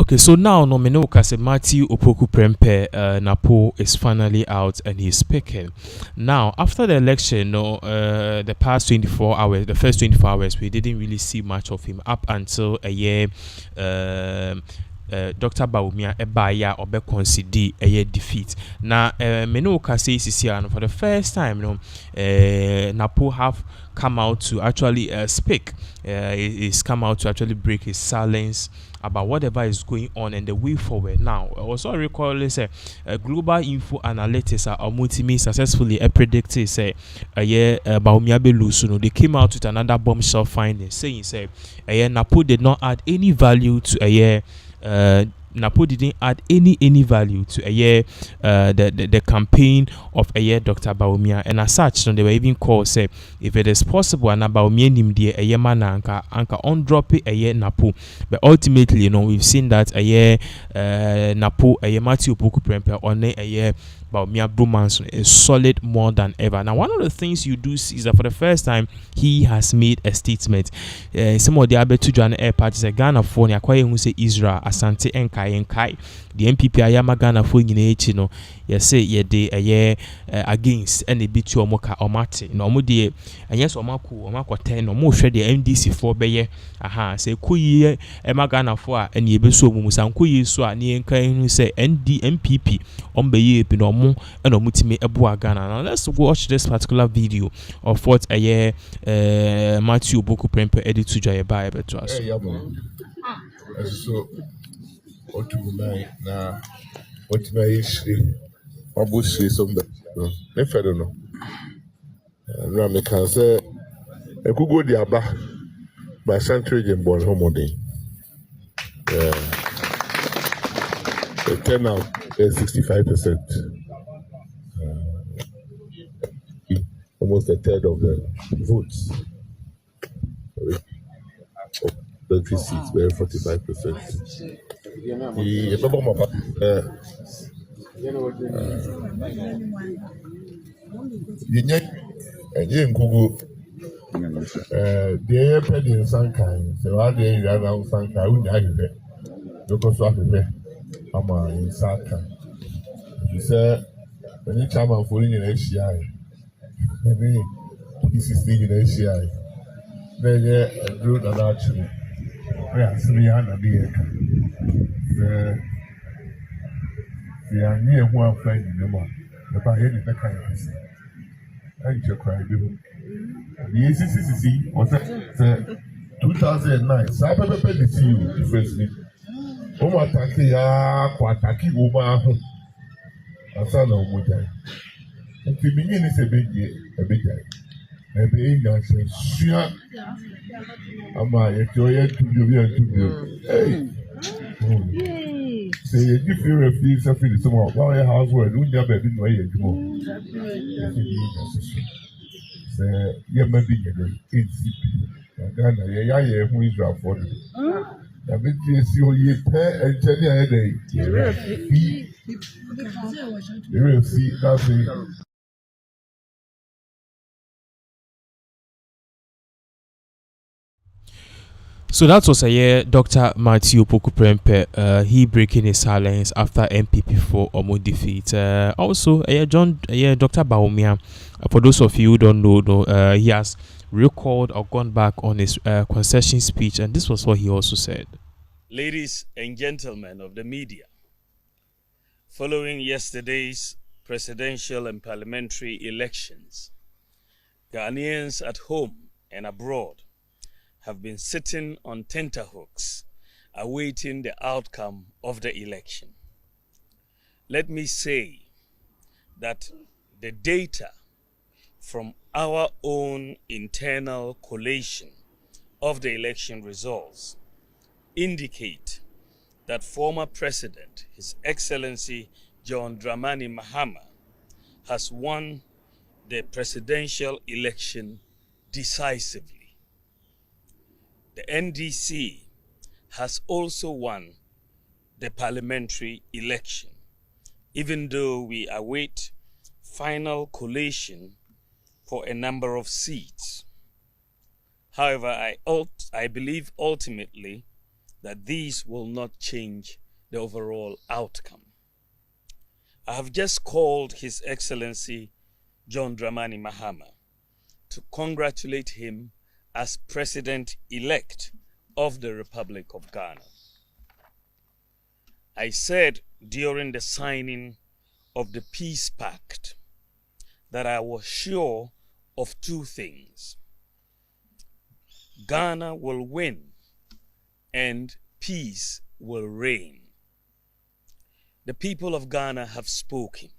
Okay, so now Nomino Kase Matthew Opoku Prempeh Napo is finally out and he's speaking. Now, after the election, the past 24 hours, the first 24 hours, we didn't really see much of him up until a year. Dr. Baumia Ebaya Obe concede a defeat. Now, Meno Kase Sisian for the first time, Napo have come out to actually speak. He's come out to actually break his silence about whatever is going on and the way forward. Now, also recall global info analytics are multi successfully predicted say a year Baumia Belusuno. They came out with another bombshell finding saying say a year Napo did not add any value to a year. Napo didn't add any value to a year the campaign of a year Dr. Baumia, and as such, they were even called say if it is possible and Baumia nim dear a year man anka on drop it a year Napo, but ultimately we've seen that a year Napo a year Matthew Opoku Prempeh on a year Baumia bromance is solid more than ever. Now, one of the things you do see is that for the first time he has made a statement. Some of the other two John Air parties are Ghana for Niakwaye who say Israel Asante Enkai. The NPP Ayama Ghana for Ginechino, you say ye de a year against any bit your mocha or mate. No more dear, and yes, or Mako 10 or more shred the MDC for Baye. Aha, say Kuye Emma Ghana for and ye be so Musan Kuye so near Kai who say NPP on Baye Pinom and Omutime Ebua Ghana. Now let's watch this particular video of what a year Matthew Opoku Prempeh edit to Jaya Bible to us. So what now what my history obviously some if I don't know I can say I could go the Aba by Central and Born Homody. The turnout is 65%. Almost a third of the votes. The seats were 45%. The Penny Sankai, so I did around Sankai, we died there. Because of the Ama in Sankai. You said, any time I'm falling in HCI, maybe this is the HCI. Then, a group that actually, we are 300 years. We are near one friend in the month. The Bahrain is the kind of person. And you cry, you. The ACCC was 2009. So I prepared to see you firstly. Oma taki ya kwa taki oma asana omoja. Nti minye ni se beje. Ebe inga se shia. Ama yekyo tudio. Hey. Say you give you a fee something to someone. Why your housework? You never been away anymore. Say you may be in NPP. Ghana, yeah, who is your for it? I bet you see you pay and tell you a day. You will see that's it. So that was a year Dr. Matthew Opoku Prempeh, he breaking his silence after NPP for Omo defeat. Also, a year Dr. Baumia, for those of you who don't know, he has recalled or gone back on his concession speech, and this was what he also said. Ladies and gentlemen of the media, following yesterday's presidential and parliamentary elections, Ghanaians at home and abroad have been sitting on tenterhooks awaiting the outcome of the election. Let me say that the data from our own internal collation of the election results indicate that former President, His Excellency John Dramani Mahama, has won the presidential election decisively. The NDC has also won the parliamentary election, even though we await final collation for a number of seats. However, I believe ultimately that these will not change the overall outcome. I have just called His Excellency John Dramani Mahama to congratulate him as President-elect of the Republic of Ghana. I said during the signing of the Peace Pact that I was sure of two things: Ghana will win and peace will reign. The people of Ghana have spoken.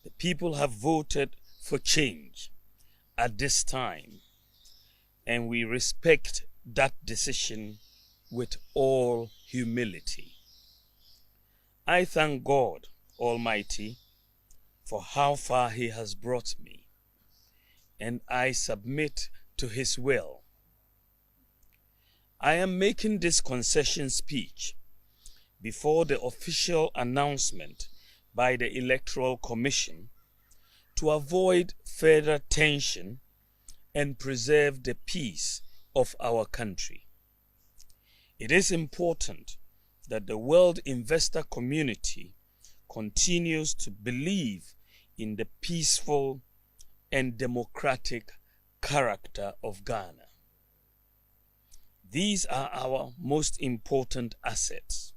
The people have voted for change at this time, and we respect that decision with all humility. I thank God Almighty for how far He has brought me, and I submit to His will. I am making this concession speech before the official announcement by the Electoral Commission to avoid further tension and preserve the peace of our country. It is important that the world investor community continues to believe in the peaceful and democratic character of Ghana. These are our most important assets.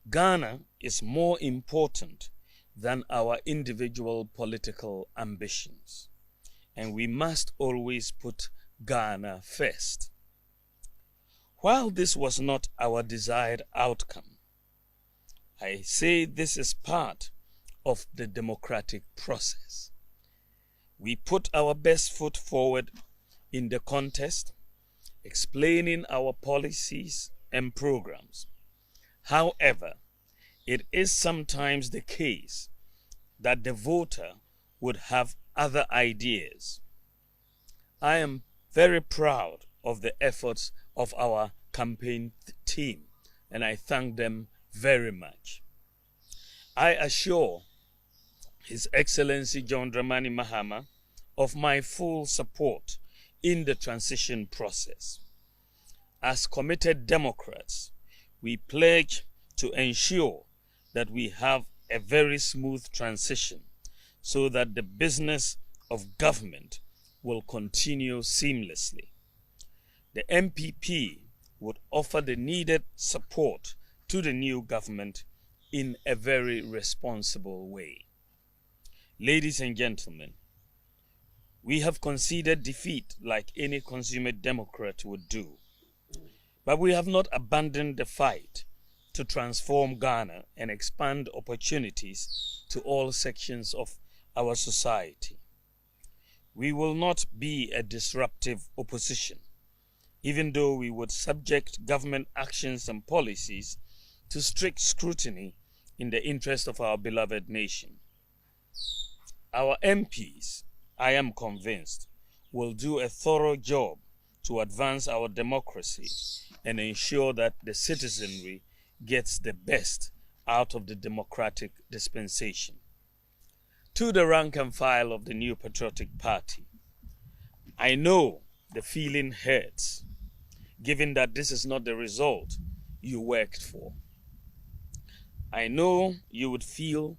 Ghana is more important than our individual political ambitions, and we must always put Ghana first. While this was not our desired outcome, I say this is part of the democratic process. We put our best foot forward in the contest, explaining our policies and programs. However, it is sometimes the case that the voter would have other ideas. I am very proud of the efforts of our campaign team, and I thank them very much. I assure His Excellency John Dramani Mahama of my full support in the transition process. As committed Democrats, we pledge to ensure that we have a very smooth transition so that the business of government will continue seamlessly. The NPP would offer the needed support to the new government in a very responsible way. Ladies and gentlemen, we have conceded defeat like any consummate Democrat would do, but we have not abandoned the fight to transform Ghana and expand opportunities to all sections of our society. We will not be a disruptive opposition, even though we would subject government actions and policies to strict scrutiny in the interest of our beloved nation. Our MPs, I am convinced, will do a thorough job to advance our democracy and ensure that the citizenry gets the best out of the democratic dispensation. To the rank and file of the New Patriotic Party, I know the feeling hurts, given that this is not the result you worked for. I know you would feel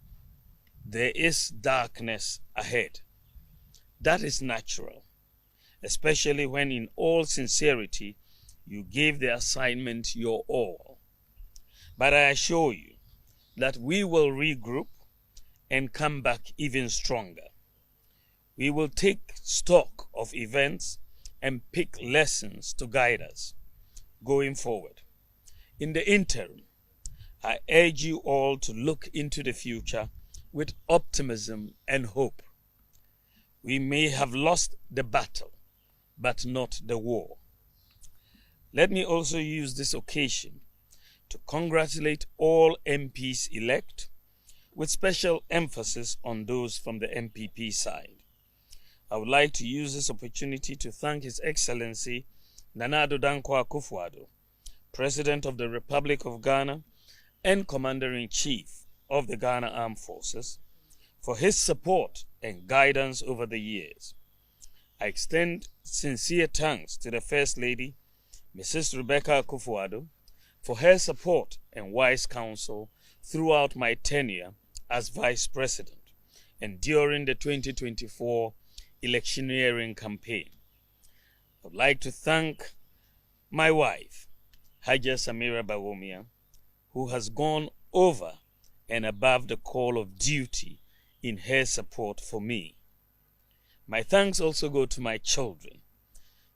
there is darkness ahead. That is natural, especially when in all sincerity you gave the assignment your all. But I assure you that we will regroup and come back even stronger. We will take stock of events and pick lessons to guide us going forward. In the interim, I urge you all to look into the future with optimism and hope. We may have lost the battle, but not the war. Let me also use this occasion to congratulate all MPs elect, with special emphasis on those from the NPP side. I would like to use this opportunity to thank His Excellency Nana Addo Dankwa Akufo-Addo, President of the Republic of Ghana and Commander-in-Chief of the Ghana Armed Forces, for his support and guidance over the years. I extend sincere thanks to the First Lady, Mrs. Rebecca Akufo-Addo, for her support and wise counsel throughout my tenure as Vice President and during the 2024 electioneering campaign. I would like to thank my wife, Haja Samira Bawumia, who has gone over and above the call of duty in her support for me. My thanks also go to my children,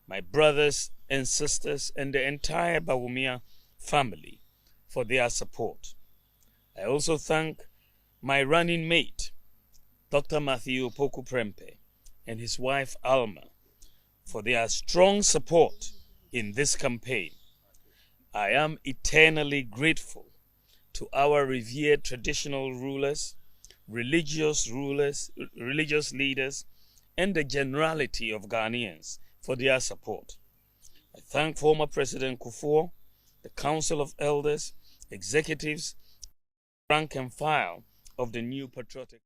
my brothers and sisters, and the entire Bawumia family for their support. I also thank my running mate, Dr. Matthew Opoku Prempeh, and his wife Alma for their strong support in this campaign. I am eternally grateful to our revered traditional rulers, religious leaders, and the generality of Ghanaians for their support. I thank former President Kufuor, the Council of Elders, executives, rank and file of the New Patriotic